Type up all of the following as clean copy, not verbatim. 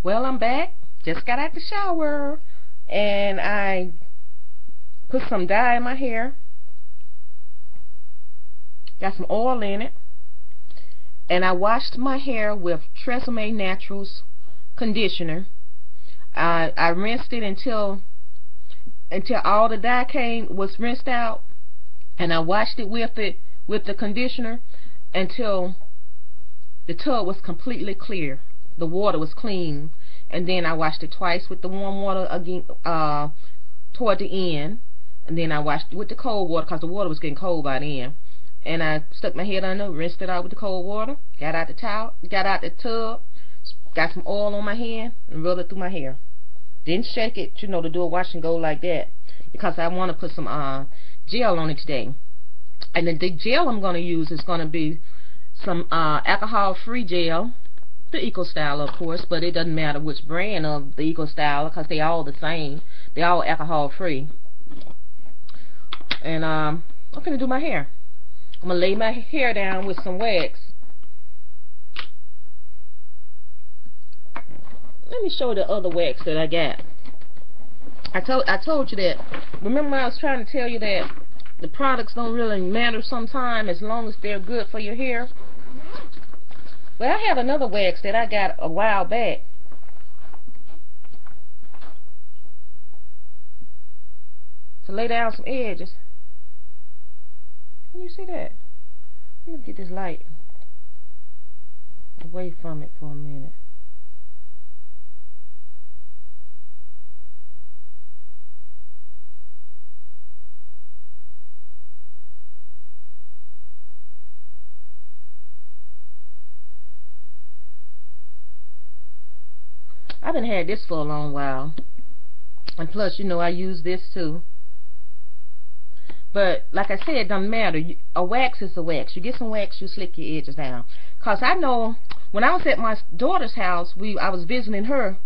Well, I'm back. Just got out the shower and I put some dye in my hair. Got some oil in it. And I washed my hair with Tresemme Naturals conditioner. I rinsed it until all the dye was rinsed out, and I washed it with the conditioner until the tub was completely clear. The water was clean, and then I washed it twice with the warm water again toward the end, and then I washed it with the cold water because the water was getting cold by then. And I stuck my head under, rinsed it out with the cold water, got out the tub, got some oil on my hand, and rolled it through my hair. Didn't shake it, to do a wash and go like that, because I want to put some gel on it today. And the gel I'm going to use is going to be some alcohol-free gel, the Eco Styler, of course, but it doesn't matter which brand of the Eco Styler because they all the same. They all alcohol-free. And I'm going to do my hair. I'm going to lay my hair down with some wax. Let me show you the other wax that I got. I told you that. Remember I was trying to tell you that the products don't really matter sometimes as long as they're good for your hair. Well, I have another wax that I got a while back. To lay down some edges. Can you see that? Let me get this light away from it for a minute. I've been had this for a long while, and plus, I use this too. But like I said, it doesn't matter. A wax is a wax. You get some wax, you slick your edges down. Cause I know when I was at my daughter's house, I was visiting her,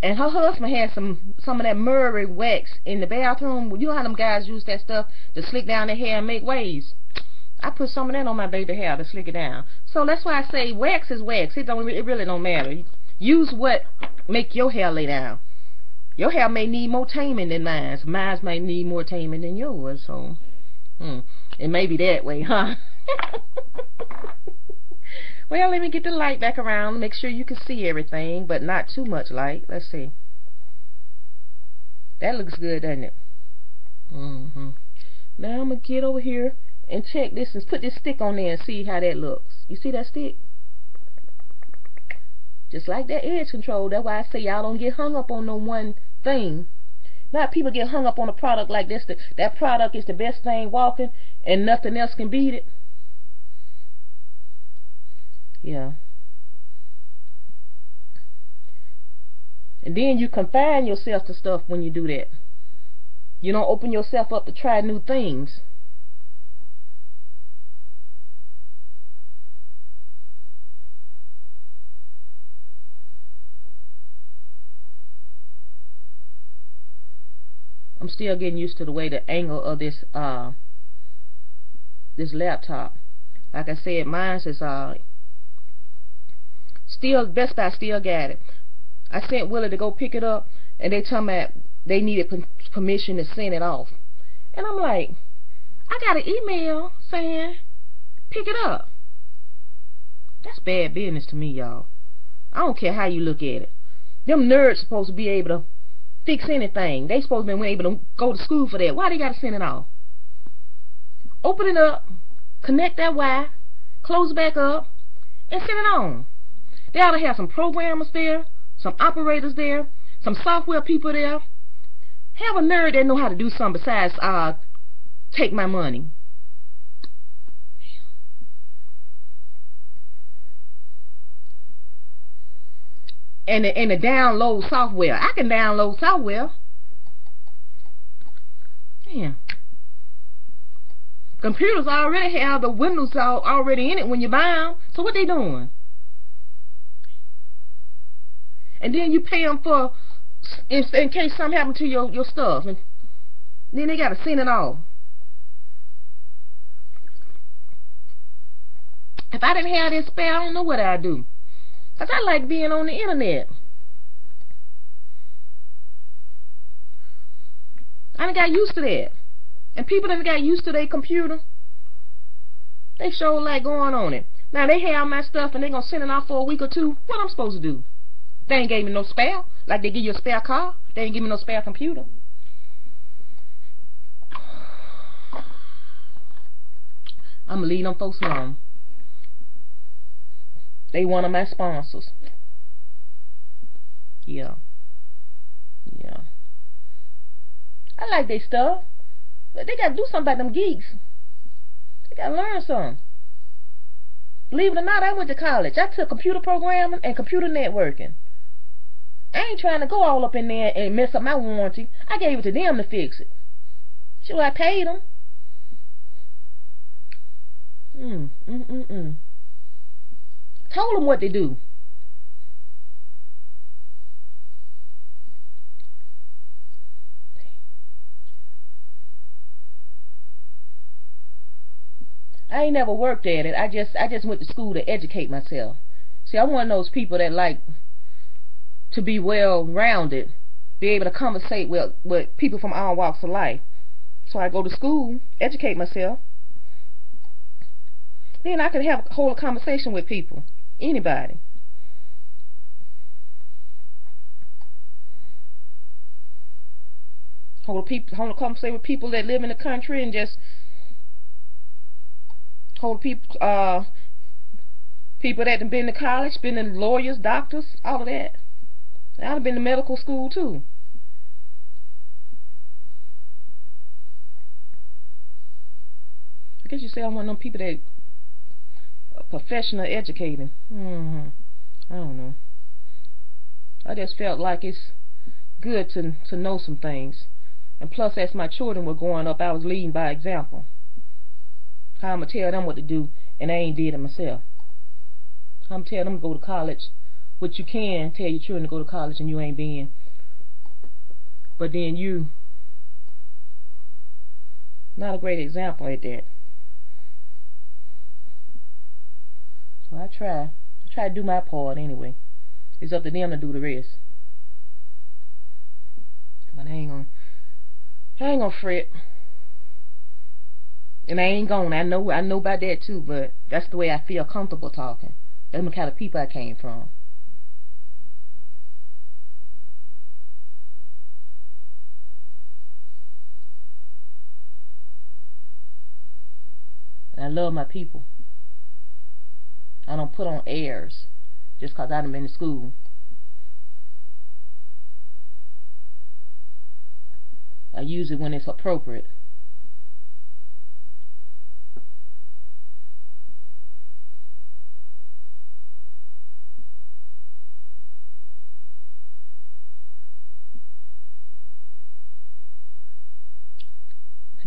and her husband had some of that Murray wax in the bathroom. You know how them guys use that stuff to slick down their hair and make waves. I put some of that on my baby hair to slick it down. So that's why I say wax is wax. It really don't matter. Use what make your hair lay down. Your hair may need more taming than mine. Mine may need more taming than yours. So, it may be that way, huh? Well, let me get the light back around. Make sure you can see everything, but not too much light. Let's see. That looks good, doesn't it? Now I'm going to get over here and check this and put this stick on there and see how that looks. You see that stick? Just like that edge control. That's why I say y'all don't get hung up on no one thing. Now people get hung up on a product like this. That product is the best thing walking and nothing else can beat it. Yeah. And then you confine yourself to stuff when you do that. You don't open yourself up to try new things. I'm still getting used to the way the angle of this this laptop. Like I said, mine is still Best Buy still got it. I sent Willie to go pick it up, and they told me they needed permission to send it off. And I'm like, I got an email saying pick it up. That's bad business to me, y'all. I don't care how you look at it. Them nerds supposed to be able to fix anything. They supposed to be able to go to school for that. Why they gotta send it off? Open it up, connect that wire, close it back up, and send it on. They ought to have some programmers there, some operators there, some software people there. Have a nerd that know how to do something besides take my money. And the download software. I can download software. Yeah. Computers already have the Windows already in it when you buy them. So what they doing? And then you pay them for in case something happened to your stuff. And then they got to send it off. If I didn't have this spell, I don't know what I'd do. Because I like being on the internet. I done got used to that. And people that got used to their computer, they sure like going on it. Now they have my stuff and they gonna send it off for a week or two. What I'm supposed to do? They ain't gave me no spare. Like they give you a spare car. They ain't give me no spare computer. I'ma leave them folks alone. They one of my sponsors. Yeah. Yeah. I like their stuff. But they gotta do something about them geeks. They gotta learn something. Believe it or not, I went to college. I took computer programming and computer networking. I ain't trying to go all up in there and mess up my warranty. I gave it to them to fix it. Sure, I paid them. Told them what to do. I ain't never worked at it. I just went to school to educate myself. See, I'm one of those people that like to be well-rounded, be able to conversate with people from all walks of life. So I go to school, educate myself. Then I could hold a conversation with people, anybody. Hold a conversation with people that live in the country, and just hold people that have been to college, been in lawyers, doctors, all of that. I've been to medical school too. I guess you say I'm one of them people that are professional educating. I don't know. I just felt like it's good to know some things. And plus, as my children were growing up, I was leading by example. How I'm going to tell them what to do, and I ain't did it myself. How I'm going to tell them to go to college, which you can tell your children to go to college and you ain't been. But then you, not a great example at that. So I try to do my part anyway. It's up to them to do the rest. But I ain't gonna fret. And I ain't gonna. I know about that too, but that's the way I feel comfortable talking. That's the kind of people I came from. And I love my people. I don't put on airs just because I done been to school. I use it when it's appropriate.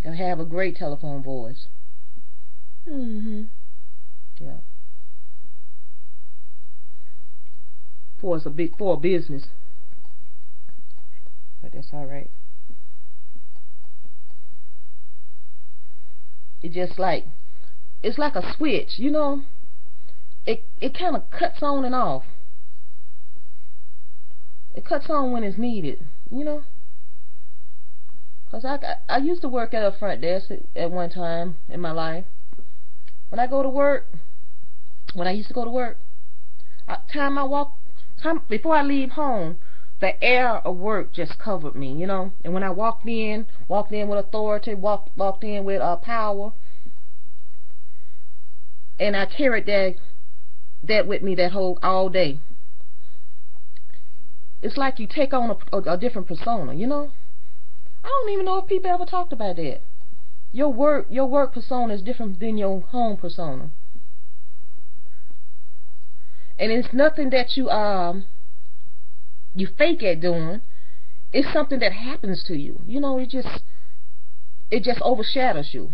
I have a great telephone voice. Yeah. For a business. But that's alright. It's like a switch, you know. It kind of cuts on and off. It cuts on when it's needed, you know. Cause I used to work at a front desk at one time in my life. When I used to go to work, before I leave home, the air of work just covered me, you know. And when I walked in with authority, walked in with power, and I carried that with me all day. It's like you take on a different persona, you know. I don't even know if people ever talked about that. Your work persona is different than your home persona. And it's nothing that you fake at doing. It's something that happens to you. You know, it just overshadows you.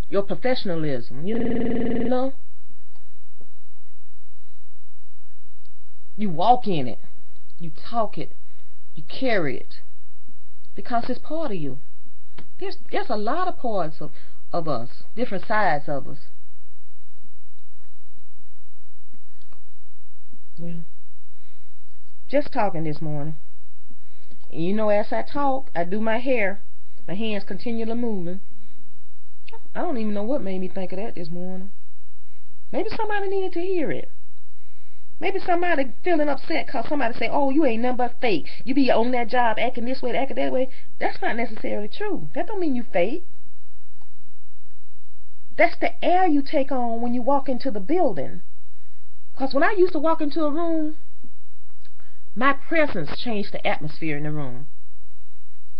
Your professionalism, you know. You walk in it. You talk it. You carry it. Because it's part of you. There's a lot of parts of us, different sides of us. Well, just talking this morning, And you know, as I talk, I do my hair. My hands continually moving. I don't even know what made me think of that this morning. Maybe somebody needed to hear it. Maybe somebody feeling upset because somebody say, oh, you ain't nothing but fake. You be on that job acting this way, acting that way. That's not necessarily true. That don't mean you fake. That's the air you take on when you walk into the building. Because when I used to walk into a room, my presence changed the atmosphere in the room.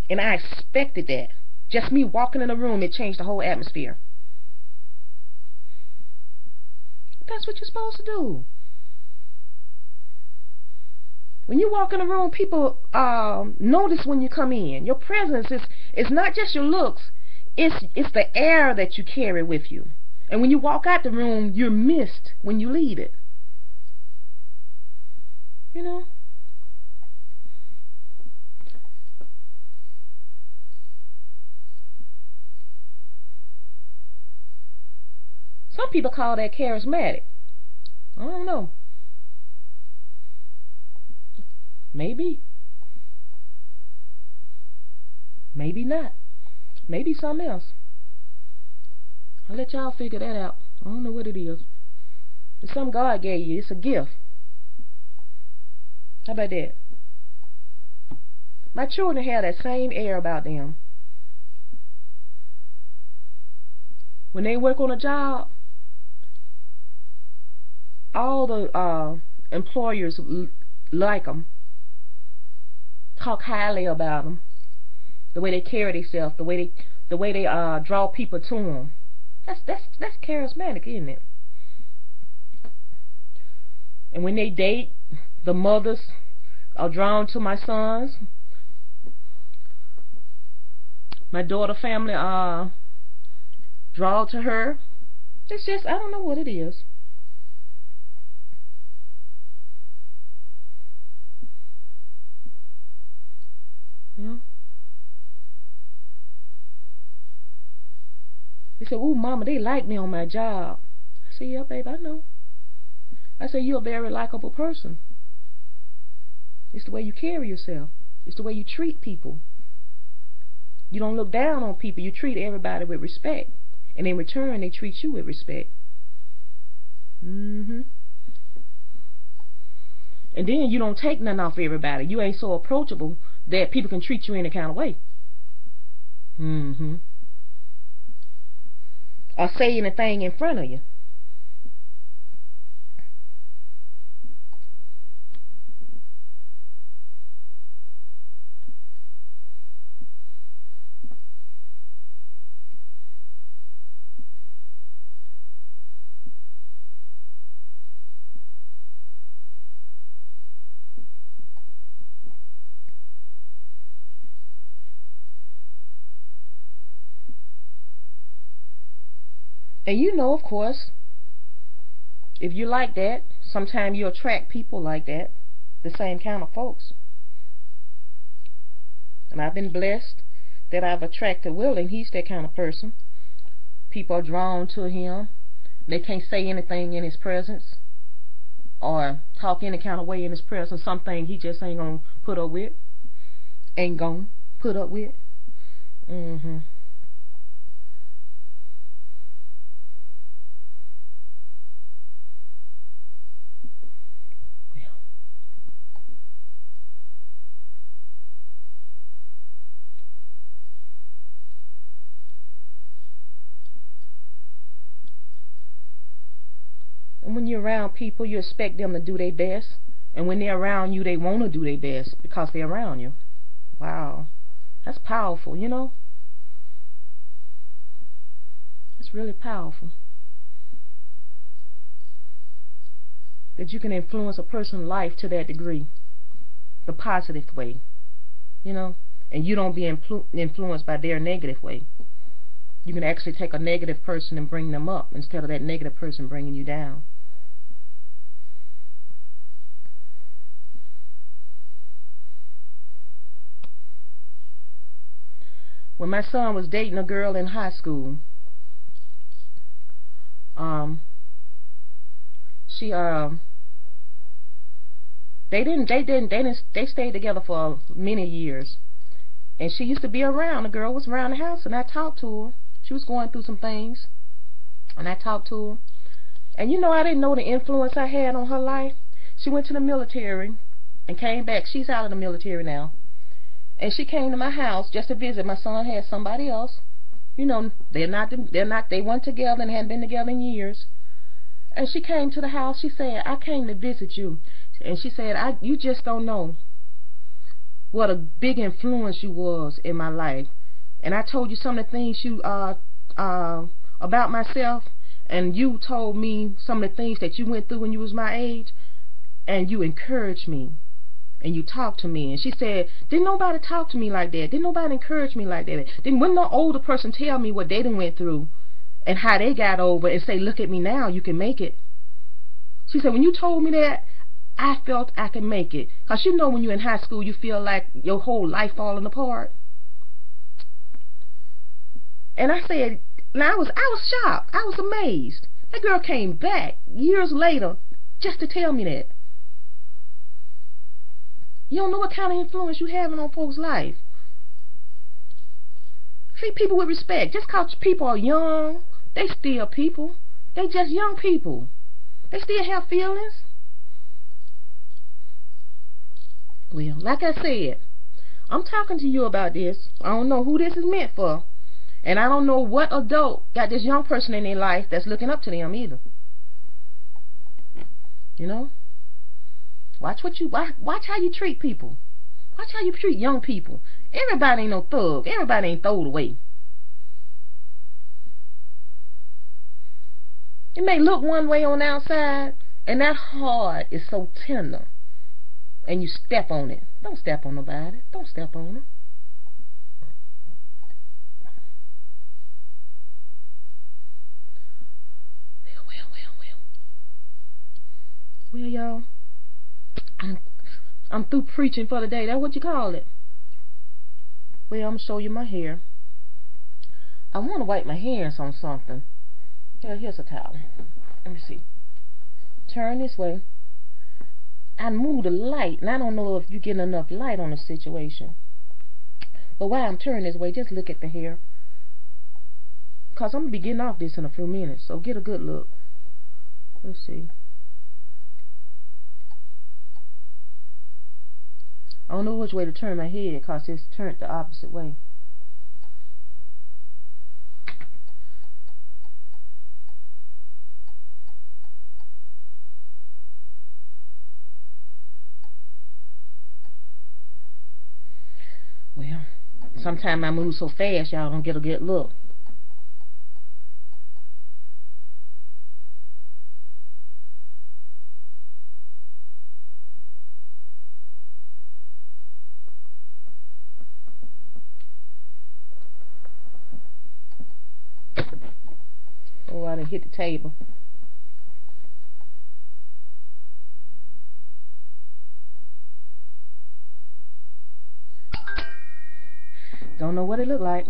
And I expected that. Just me walking in the room, it changed the whole atmosphere. That's what you're supposed to do. When you walk in a room, people notice when you come in. Your presence is not just your looks. It's the air that you carry with you. And when you walk out the room, you're missed when you leave it. You know? Some people call that charismatic. I don't know. Maybe. Maybe not. Maybe something else. I'll let y'all figure that out. I don't know what it is. It's something God gave you. It's a gift. How about that? My children have that same air about them. When they work on a job, all the employers like them. Talk highly about them. The way they carry themselves, the way they draw people to them. That's charismatic, isn't it? And when they date, the mothers are drawn to my sons. My daughter family are drawn to her. It's just, I don't know what it is. Yeah. They said, ooh, mama, they like me on my job. I said, yeah, babe, I know. I said, you're a very likable person. It's the way you carry yourself. It's the way you treat people. You don't look down on people. You treat everybody with respect. And in return, they treat you with respect. And then you don't take nothing off everybody. You ain't so approachable that people can treat you any kind of way. Or say anything in front of you. And you know, of course, if you like that, sometimes you attract people like that, the same kind of folks. And I've been blessed that I've attracted Will, and he's that kind of person. People are drawn to him. They can't say anything in his presence or talk any kind of way in his presence. Something he just ain't gonna put up with. Ain't gonna put up with. And when you're around people, you expect them to do their best. And when they're around you, they want to do their best because they're around you. Wow. That's powerful, you know? That's really powerful. That you can influence a person's life to that degree. The positive way. You know? And you don't be influenced by their negative way. You can actually take a negative person and bring them up instead of that negative person bringing you down. When my son was dating a girl in high school, They stayed together for many years. And she used to be around. The girl was around the house, and I talked to her. She was going through some things, and I talked to her. And you know, I didn't know the influence I had on her life. She went to the military and came back. She's out of the military now. And she came to my house just to visit. My son had somebody else. You know, they weren't together and hadn't been together in years. And she came to the house. She said, I came to visit you. And she said, you just don't know what a big influence you was in my life. And I told you some of the things you about myself, and you told me some of the things that you went through when you was my age, and you encouraged me, and you talked to me. And she said, didn't nobody talk to me like that? Didn't nobody encourage me like that? Wouldn't no older person tell me what they done went through and how they got over and say, look at me now, you can make it? She said, when you told me that, I felt I could make it. Because you know, when you're in high school, you feel like your whole life falling apart. And I said, now I was shocked. I was amazed. That girl came back years later just to tell me that. You don't know what kind of influence you having on folks' life. Treat people with respect. Just because people are young, they still people. They just young people. They still have feelings. Well, like I said, I'm talking to you about this. I don't know who this is meant for. And I don't know what adult got this young person in their life that's looking up to them either. You know? Watch how you treat people. Watch how you treat young people. Everybody ain't no thug. Everybody ain't throwed away. It may look one way on the outside, and that heart is so tender. And you step on it. Don't step on nobody. Don't step on them. Well, y'all, I'm through preaching for the day. That's what you call it. Well, I'm going to show you my hair. I want to wipe my hands on something. Here's a towel. Let me see. Turn this way. I move the light, and I don't know if you're getting enough light on the situation. But while I'm turning this way, just look at the hair. Because I'm going to be getting off this in a few minutes, so get a good look. Let's see. I don't know which way to turn my head because it's turned the opposite way. Well, sometimes I move so fast y'all don't get a good look. Oh, I done hit the table. Don't know what it looked like.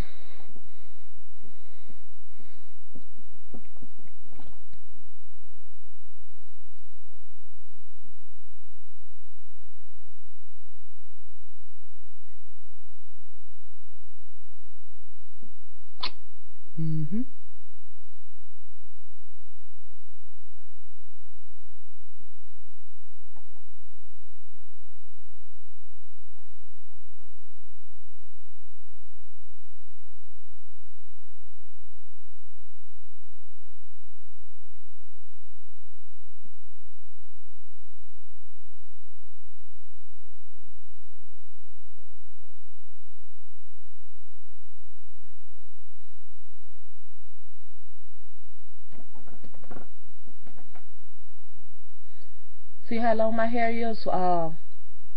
See how long my hair is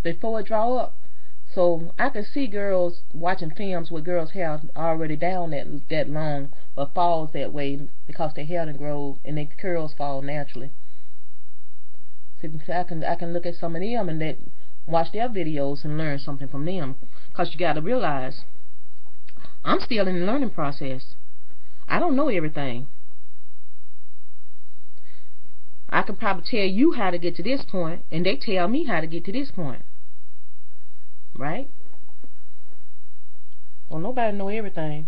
before it draw up? So I can see girls watching films with girls' hair already down that long, but falls that way because their hair done grow and their curls fall naturally. See, I can look at some of them and watch their videos and learn something from them. Because you got to realize, I'm still in the learning process. I don't know everything. I can probably tell you how to get to this point, and they tell me how to get to this point. Right? Well, nobody know everything.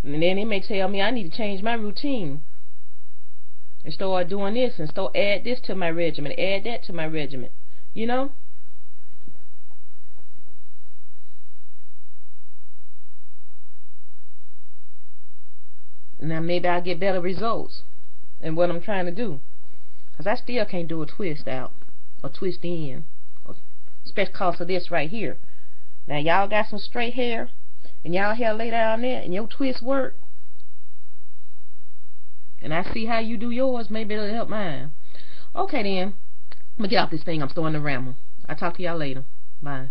And then they may tell me I need to change my routine and start doing this and start add this to my regimen, add that to my regimen. You know? Now maybe I'll get better results in what I'm trying to do. Because I still can't do a twist out or twist in, especially because of this right here. Now y'all got some straight hair and y'all hair lay down there and your twist work, and I see how you do yours, maybe it'll help mine. Okay then, I'm gonna get off this thing. I'm starting to ramble. I'll talk to y'all later. Bye.